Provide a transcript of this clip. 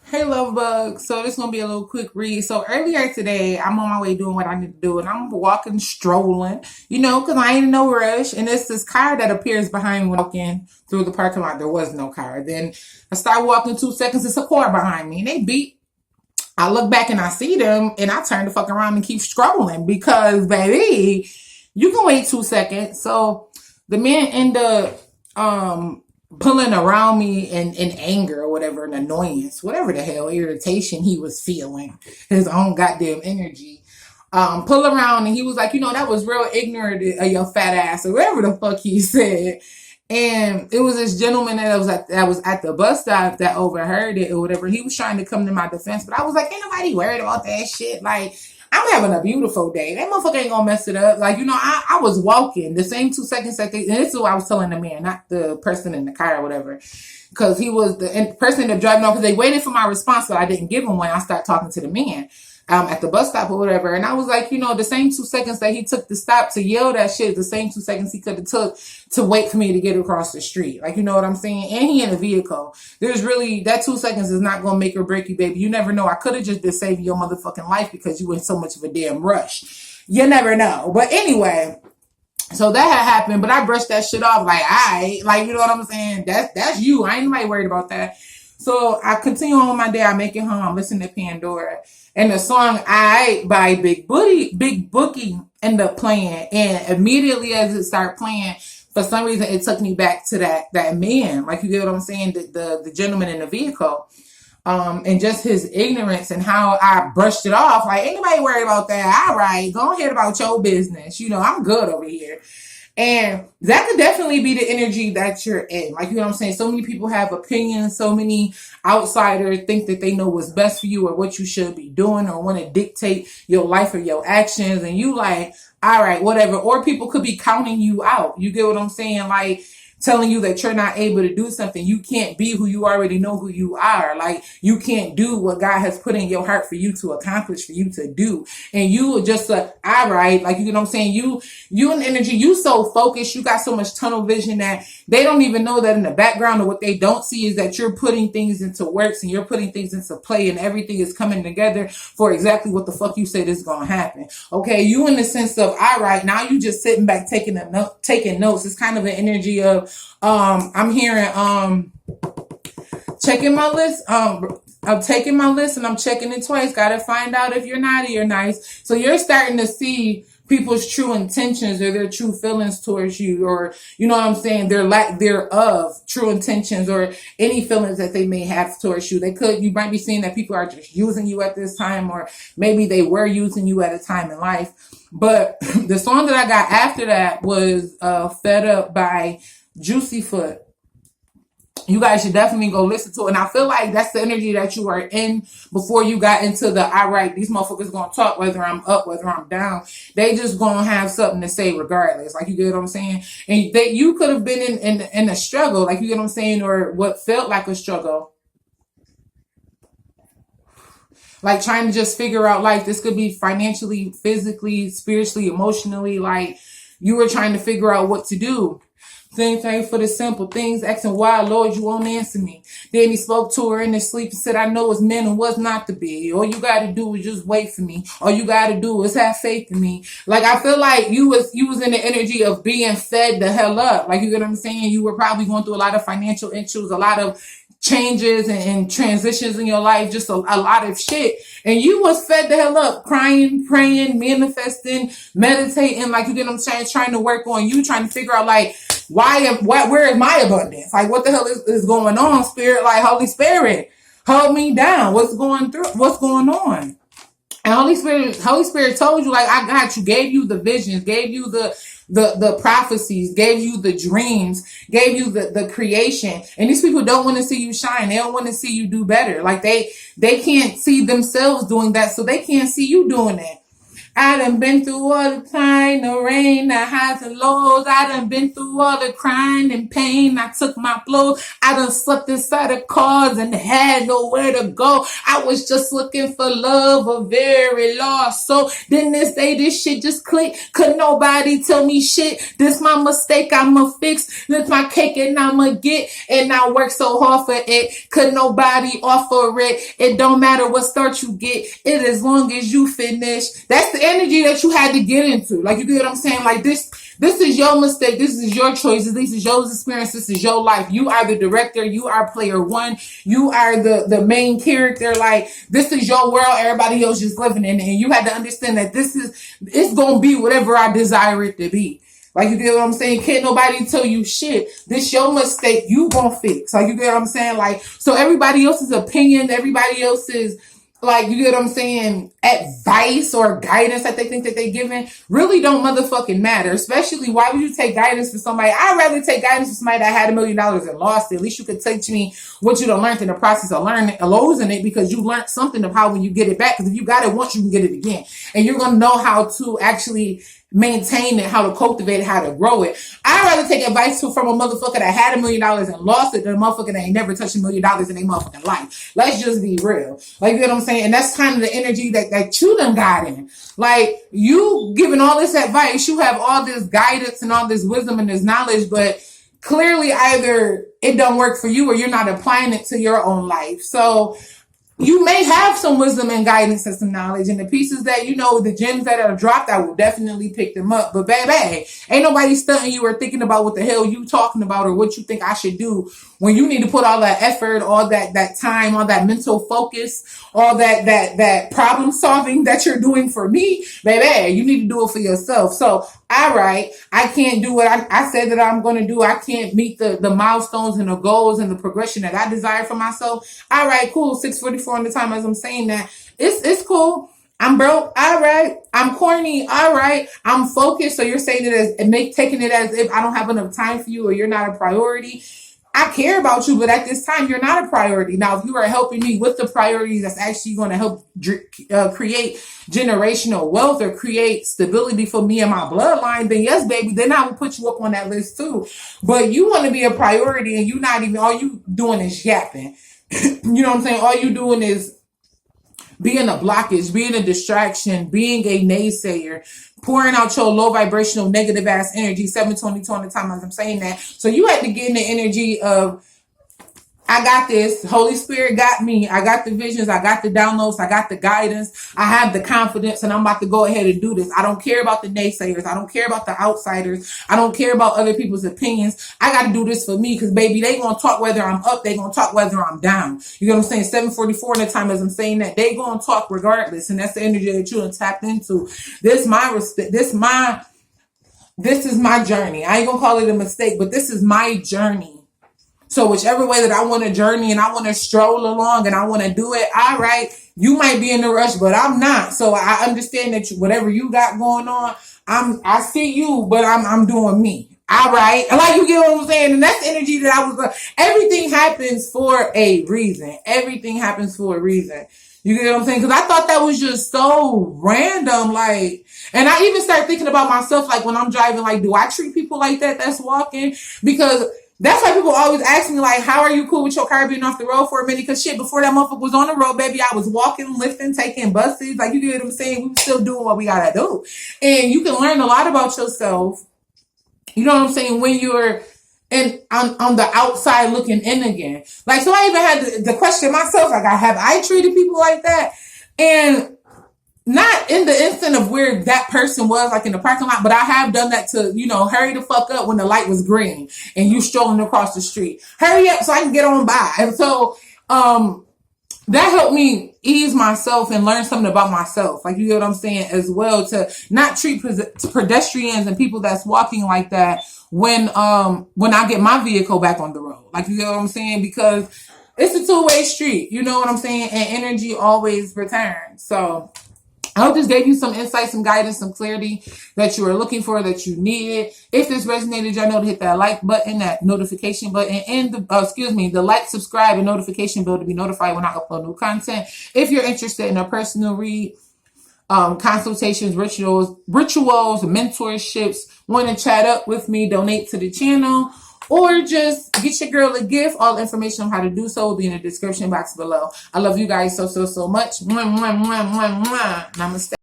Hey, love bug. So this is gonna be a little quick read. So earlier today, I'm on my way doing what I need to do, and I'm walking, strolling, because I ain't in no rush. And it's this car that appears behind me walking through the parking lot. There was no car. Then I start walking 2 seconds. It's a car behind me, and they beat. I look back and I see them, and I turn the fuck around and keep scrolling because, baby, you can wait 2 seconds. So the man end up pulling around me in anger or whatever, an annoyance, whatever the hell, irritation he was feeling, his own goddamn energy. Pull around and he was like, that was real ignorant of your fat ass or whatever the fuck he said. And it was this gentleman that was at the bus stop that overheard it or whatever. He was trying to come to my defense, but I was like, ain't nobody worried about that shit. Like, I'm having a beautiful day. That motherfucker ain't gonna mess it up. Like, I was walking the same 2 seconds and this is what I was telling the man, not the person in the car or whatever. Because he was the person that driving off, because they waited for my response, but I didn't give him one. I started talking to the man at the bus stop or whatever. And I was like, the same 2 seconds that he took to stop to yell that shit, the same 2 seconds he could have took to wait for me to get across the street. Like, you know what I'm saying? And he in a vehicle. There's really, that 2 seconds is not going to make or break you, baby. You never know. I could have just been saving your motherfucking life because you were in so much of a damn rush. You never know. But anyway, so that had happened, but I brushed that shit off like, like, you know what I'm saying? That's you. I ain't nobody worried about that. So I continue on my day. I make it home. I'm listening to Pandora. And the song I by Big Bookie ended up playing. And immediately as it started playing, for some reason it took me back to that man. Like, you get what I'm saying? The gentleman in the vehicle. And just his ignorance and how I brushed it off. Like, anybody worried about that? All right, go ahead about your business. I'm good over here. And that could definitely be the energy that you're in. Like, you know what I'm saying? So many people have opinions. So many outsiders think that they know what's best for you or what you should be doing or want to dictate your life or your actions. And you like, all right, whatever. Or people could be counting you out. You get what I'm saying? Like, telling you that you're not able to do something. You can't be who you already know who you are. Like, you can't do what God has put in your heart for you to accomplish, for you to do. And you just all right, like, you know what I'm saying? You and energy, you so focused, you got so much tunnel vision that they don't even know that in the background, or what they don't see is that you're putting things into works and you're putting things into play, and everything is coming together for exactly what the fuck you said is going to happen. Okay, you in the sense of, all right, now you just sitting back taking notes. It's kind of an energy of I'm hearing checking my list. I'm taking my list and I'm checking it twice. Gotta find out if you're naughty or nice. So you're starting to see people's true intentions or their true feelings towards you, or you know what I'm saying, their lack thereof true intentions or any feelings that they may have towards you. You might be seeing that people are just using you at this time, or maybe they were using you at a time in life. But the song that I got after that was Fed Up by Juicy Foot. You guys should definitely go listen to it. And I feel like that's the energy that you are in before you got into the, all right, these motherfuckers going to talk whether I'm up, whether I'm down. They just going to have something to say regardless. Like, you get what I'm saying? And you could have been in a struggle, like, you get what I'm saying, or what felt like a struggle. Like, trying to just figure out life. This could be financially, physically, spiritually, emotionally. Like, you were trying to figure out what to do. Same thing for the simple things, asking why, Lord, you won't answer me. Then he spoke to her in his sleep and said, I know it's men and what's not to be. All you got to do is just wait for me. All you got to do is have faith in me. Like, I feel like you was in the energy of being fed the hell up. Like, you get what I'm saying? You were probably going through a lot of financial issues, a lot of changes and transitions in your life, just a lot of shit. And you was fed the hell up, crying, praying, manifesting, meditating, like, you get what I'm saying, trying to work on you, trying to figure out, like, where is my abundance? Like, what the hell is going on, Spirit? Like, Holy Spirit, hold me down. What's going on? And Holy Spirit told you, like, I got you, gave you the visions, gave you the prophecies, gave you the dreams, gave you the creation. And these people don't want to see you shine. They don't want to see you do better. Like, they can't see themselves doing that, so they can't see you doing it. I done been through all the time, the rain, the highs and lows. I done been through all the crying and pain. I took my blows. I done slept inside of cars and had nowhere to go. I was just looking for love, a very lost soul. Then this day, this shit just clicked. Could nobody tell me shit? This my mistake, I'ma fix. This my cake and I'ma get. And I work so hard for it. Could nobody offer it? It don't matter what start you get. It as long as you finish. That's the energy that you had to get into. Like, you get what I'm saying? Like, this is your mistake. This is your choices. This is your experience. This is your life. You are the director. You are player one. You are the main character. Like, this is your world. Everybody else just living in it. And you had to understand that it's going to be whatever I desire it to be. Like, you get what I'm saying? Can't nobody tell you shit. This your mistake. You gonna fix. Like, you get what I'm saying? Like, so everybody else's opinion, everybody else's, like, you get what I'm saying, advice or guidance that they think that they're giving really don't motherfucking matter. Especially, why would you take guidance from somebody? I'd rather take guidance from somebody that had $1 million and lost it. At least you could teach me what you done learned in the process of losing it, because you learned something of how when you get it back. Because if you got it once, you can get it again. And you're going to know how to actually maintain it, how to cultivate it, how to grow it. I'd rather take advice from a motherfucker that had $1 million and lost it than a motherfucker that ain't never touched $1 million in their motherfucking life. Let's just be real. Like, you know what I'm saying? And that's kind of the energy that you done got in. Like, you giving all this advice, you have all this guidance and all this wisdom and this knowledge, but clearly either it don't work for you or you're not applying it to your own life. So you may have some wisdom and guidance and some knowledge, and the pieces that, you know, the gems that are dropped, I will definitely pick them up. But baby, ain't nobody stunting you or thinking about what the hell you talking about or what you think I should do, when you need to put all that effort, all that time, all that mental focus, all that problem solving that you're doing for me. Baby, you need to do it for yourself. So, all right, I can't do what I said that I'm going to do. I can't meet the milestones and the goals and the progression that I desire for myself. All right, cool. 6:44 on the time as I'm saying that. It's cool. I'm broke. All right. I'm corny. All right. I'm focused. So you're saying it as, and taking it as if I don't have enough time for you or you're not a priority. I care about you, but at this time, you're not a priority. Now, if you are helping me with the priorities that's actually going to help create generational wealth or create stability for me and my bloodline, then yes, baby, then I will put you up on that list too. But you want to be a priority and you not even, all you doing is yapping. You know what I'm saying? All you doing is being a blockage, being a distraction, being a naysayer, pouring out your low vibrational negative ass energy, 722 on the time as I'm saying that. So you had to get in the energy of, I got this. Holy Spirit got me. I got the visions. I got the downloads. I got the guidance. I have the confidence, and I'm about to go ahead and do this. I don't care about the naysayers. I don't care about the outsiders. I don't care about other people's opinions. I got to do this for me, because baby, they going to talk whether I'm up. They going to talk whether I'm down. You know what I'm saying? 7:44 in the time as I'm saying that. They going to talk regardless. And that's the energy that you have tapped into. This is my journey. I ain't going to call it a mistake, but this is my journey. So whichever way that I want to journey and I want to stroll along and I want to do it, all right, you might be in a rush, but I'm not. So I understand that whatever you got going on, I see you, but I'm doing me. All right. Like, you get what I'm saying? And that's the energy that I was, everything happens for a reason. Everything happens for a reason. You get what I'm saying? Because I thought that was just so random. Like, and I even started thinking about myself, like when I'm driving, like, do I treat people like that that's walking? Because that's why people always ask me, like, how are you cool with your car being off the road for a minute? Because shit, before that motherfucker was on the road, baby, I was walking, lifting, taking buses. Like, you get what I'm saying? We were still doing what we gotta do. And you can learn a lot about yourself. You know what I'm saying? When you're on the outside looking in again. Like, so I even had the question myself, like, have I treated people like that? And not in the instant of where that person was, like in the parking lot, but I have done that to, you know, hurry the fuck up when the light was green and you strolling across the street. Hurry up so I can get on by. And so, that helped me ease myself and learn something about myself. Like, you get what I'm saying as well, to not treat pedestrians and people that's walking like that when I get my vehicle back on the road. Like, you get what I'm saying? Because it's a two-way street. You know what I'm saying? And energy always returns. So I hope this gave you some insight, some guidance, some clarity that you were looking for, that you needed. If this resonated, y'all know to hit that like button, that notification button, and the like, subscribe, and notification bell to be notified when I upload new content. If you're interested in a personal read, consultations, rituals, mentorships, want to chat up with me, donate to the channel, or just get your girl a gift, all information on how to do so will be in the description box below. I love you guys so much. Namaste.